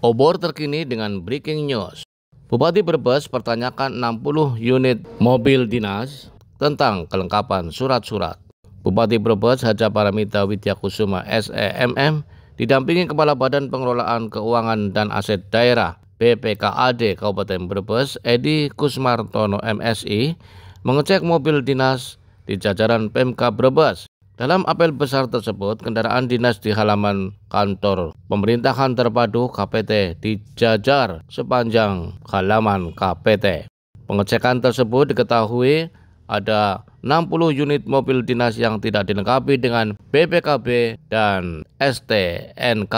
Obor terkini dengan breaking news. Bupati Brebes pertanyakan 60 unit mobil dinas tentang kelengkapan surat-surat. Bupati Brebes Haja Paramita Widyakusuma SEMM didampingi Kepala Badan Pengelolaan Keuangan dan Aset Daerah BPKAD Kabupaten Brebes Edi Kusmartono MSI mengecek mobil dinas di jajaran Pemka Brebes. Dalam apel besar tersebut, kendaraan dinas di halaman kantor pemerintahan terpadu KPT dijajar sepanjang halaman KPT. Pengecekan tersebut diketahui ada 60 unit mobil dinas yang tidak dilengkapi dengan BPKB dan STNK.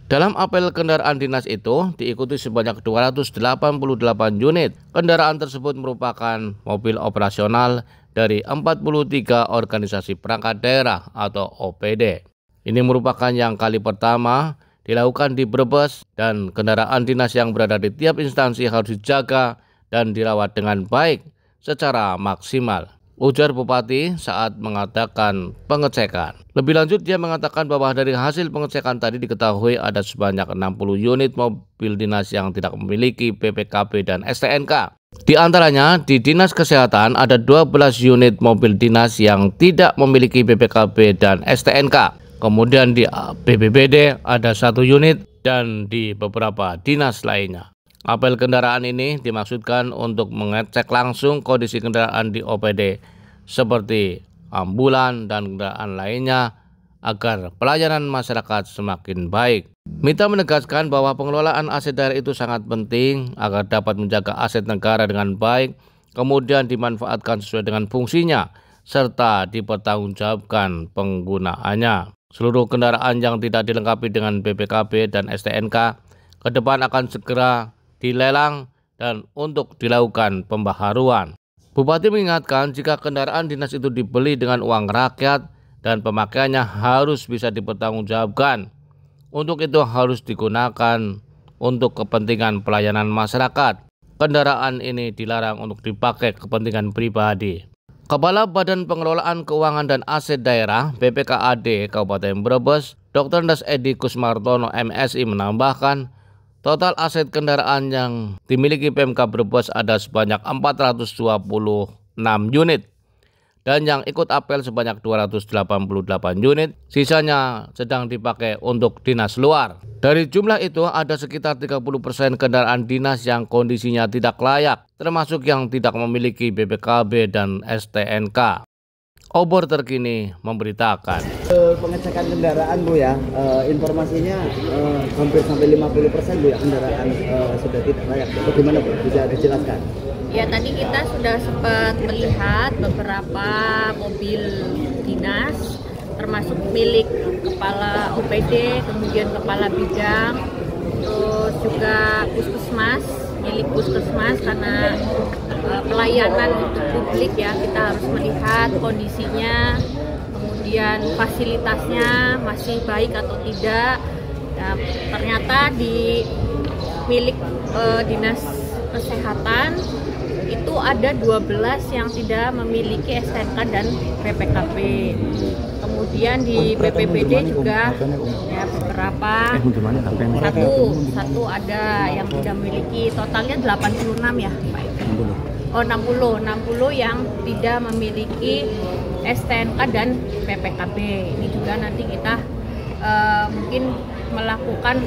Dalam apel kendaraan dinas itu diikuti sebanyak 288 unit. Kendaraan tersebut merupakan mobil operasional dari 43 organisasi perangkat daerah atau OPD. Ini merupakan yang kali pertama dilakukan di Brebes dan kendaraan dinas yang berada di tiap instansi harus dijaga dan dirawat dengan baik secara maksimal, ujar Bupati saat mengadakan pengecekan. Lebih lanjut, dia mengatakan bahwa dari hasil pengecekan tadi diketahui ada sebanyak 60 unit mobil dinas yang tidak memiliki BPKB dan STNK. Di antaranya di Dinas Kesehatan ada 12 unit mobil dinas yang tidak memiliki BPKB dan STNK. Kemudian di BPBD ada 1 unit dan di beberapa dinas lainnya. Apel kendaraan ini dimaksudkan untuk mengecek langsung kondisi kendaraan di OPD seperti ambulan dan kendaraan lainnya agar pelayanan masyarakat semakin baik. Mita menegaskan bahwa pengelolaan aset daerah itu sangat penting agar dapat menjaga aset negara dengan baik, kemudian dimanfaatkan sesuai dengan fungsinya, serta dipertanggungjawabkan penggunaannya. Seluruh kendaraan yang tidak dilengkapi dengan BPKB dan STNK ke depan akan segera dilelang dan untuk dilakukan pembaharuan. Bupati mengingatkan jika kendaraan dinas itu dibeli dengan uang rakyat dan pemakaiannya harus bisa dipertanggungjawabkan. Untuk itu harus digunakan untuk kepentingan pelayanan masyarakat. Kendaraan ini dilarang untuk dipakai kepentingan pribadi. Kepala Badan Pengelolaan Keuangan dan Aset Daerah BPKAD Kabupaten Brebes, Dr. Andes Edi Kusmartono MSI menambahkan, total aset kendaraan yang dimiliki Pemka Brebes ada sebanyak 426 unit. Dan yang ikut apel sebanyak 288 unit, sisanya sedang dipakai untuk dinas luar. Dari jumlah itu ada sekitar 30% kendaraan dinas yang kondisinya tidak layak, termasuk yang tidak memiliki BPKB dan STNK. Obor terkini memberitakan. Pengecekan kendaraan Bu ya, informasinya hampir sampai 50% Bu ya kendaraan sudah tidak layak. Bagaimana Bu? Bisa dijelaskan? Ya, tadi kita sudah sempat melihat beberapa mobil dinas termasuk milik kepala OPD, kemudian kepala bidang, terus juga puskesmas, milik puskesmas karena pelayanan untuk publik ya, kita harus melihat kondisinya, kemudian fasilitasnya masih baik atau tidak. Nah, ternyata di milik dinas kesehatan itu ada 12 yang tidak memiliki STNK dan BPKB. Kemudian di BPBD juga ya beberapa, satu ada yang tidak memiliki, totalnya 86 ya Pak. Oh 60 yang tidak memiliki STNK dan BPKB. Ini juga nanti kita mungkin melakukan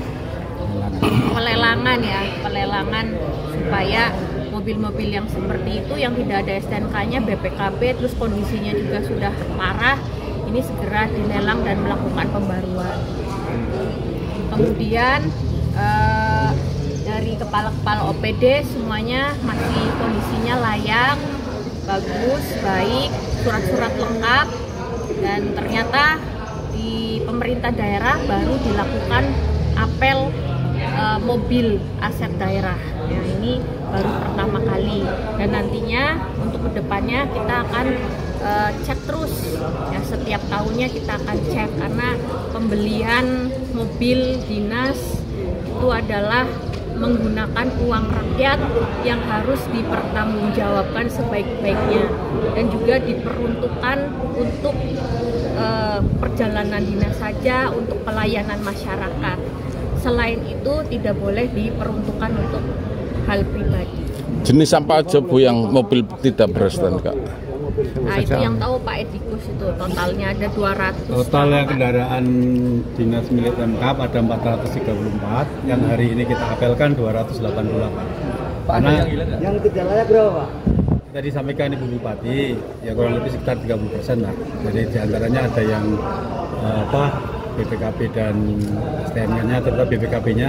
pelelangan supaya mobil-mobil yang seperti itu yang tidak ada STNK-nya, BPKB, terus kondisinya juga sudah parah, ini segera dilelang dan melakukan pembaruan. Kemudian dari kepala-kepala OPD semuanya masih kondisinya layak, bagus, baik, surat-surat lengkap, dan ternyata di pemerintah daerah baru dilakukan apel mobil aset daerah. Ya, ini baru pertama kali, dan nantinya untuk kedepannya kita akan cek terus ya, setiap tahunnya kita akan cek karena pembelian mobil dinas itu adalah menggunakan uang rakyat yang harus dipertanggungjawabkan sebaik-baiknya dan juga diperuntukkan untuk perjalanan dinas saja, untuk pelayanan masyarakat. Selain itu tidak boleh diperuntukkan untuk hal pribadi. Jenis apa aja Bu yang mobil tidak ber-STNK? Nah itu yang tahu Pak Edikus, itu totalnya ada 200. Totalnya kendaraan dinas milik Pemkab ada 434, yang hari ini kita apelkan 288. Karena Yang tidak layak berapa Pak? tadi sampaikan Ibu Bupati, ya kurang lebih sekitar 30% lah. Jadi diantaranya ada yang BPKB dan STNK-nya, terutama BPKB-nya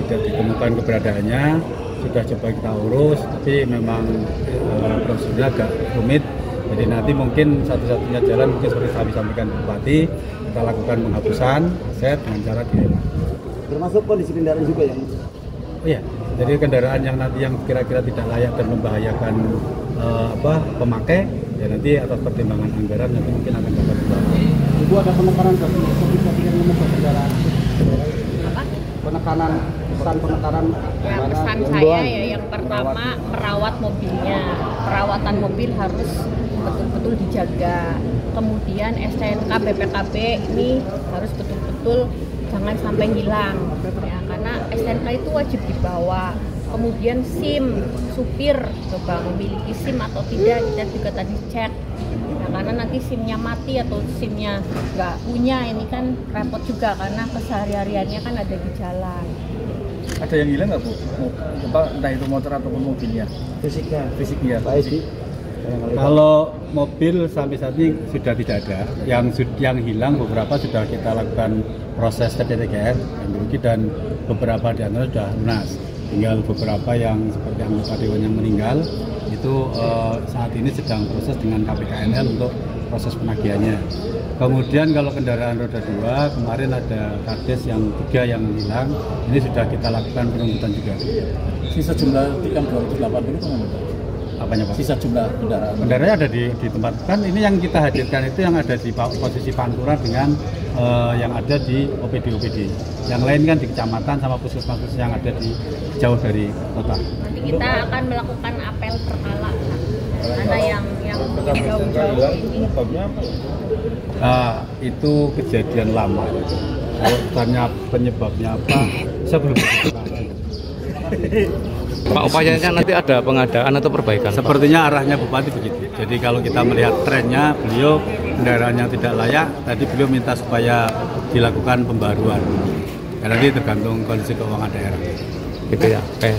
tidak ditemukan keberadaannya, sudah coba kita urus, tapi memang prosedurnya agak rumit. Jadi nanti mungkin satu-satunya jalan mungkin seperti kami sampaikan Bupati, kita lakukan penghapusan aset dengan cara dilelang. Termasuk kondisi kendaraan juga yang Oh iya, jadi kendaraan yang nanti yang kira-kira tidak layak dan membahayakan pemakai, ya nanti atas pertimbangan anggaran nanti mungkin akan dapat dibantu. Ibu ada penekanan bagi yang membuat kendaraan. Apa? Penekanan penekanan Ya, pesan saya ya yang pertama merawat mobilnya. Perawatan mobil harus betul-betul dijaga. Kemudian STNK BPKB ini harus betul-betul jangan sampai hilang ya, karena STNK itu wajib dibawa. Kemudian SIM supir, coba memiliki SIM atau tidak, kita juga tadi cek. Nah, karena nanti SIM-nya mati atau SIM-nya nggak punya, ini kan repot juga karena kesehari-hariannya kan ada di jalan. Ada yang hilang nggak Bu? Entah itu motor ataupun mobilnya? Fisiknya. Pak Edi. Kalau mobil sampai saat ini sudah tidak ada. Yang hilang beberapa sudah kita lakukan proses TPTKS dan beberapa di antara sudah lunas. Tinggal beberapa yang seperti anggota dewan yang meninggal itu saat ini sedang proses dengan KPKNL untuk proses penagihannya. Kemudian kalau kendaraan roda 2 kemarin ada kades yang 3 yang hilang, ini sudah kita lakukan penuntutan juga. Sisa jumlah yang 280 itu mana? Apanya Pak? Sisa jumlah kendaraan. Kendaraannya ada di tempat, kan ini yang kita hadirkan itu yang ada di posisi Pantura dengan yang ada di OPD. Yang lain kan di kecamatan sama puskesmas yang ada di jauh dari kota. Nanti kita akan melakukan apel berkala, karena yang jauh-jauh ini. Itu kejadian lama. Kalau tanya penyebabnya apa, saya belum bisa. Pak, upayanya nanti ada pengadaan atau perbaikan? Sepertinya arahnya Bupati begitu. Jadi kalau kita melihat trennya, beliau kendaraannya tidak layak. Tadi beliau minta supaya dilakukan pembaruan. Karena nanti tergantung kondisi keuangan daerah. Gitu ya. Oke.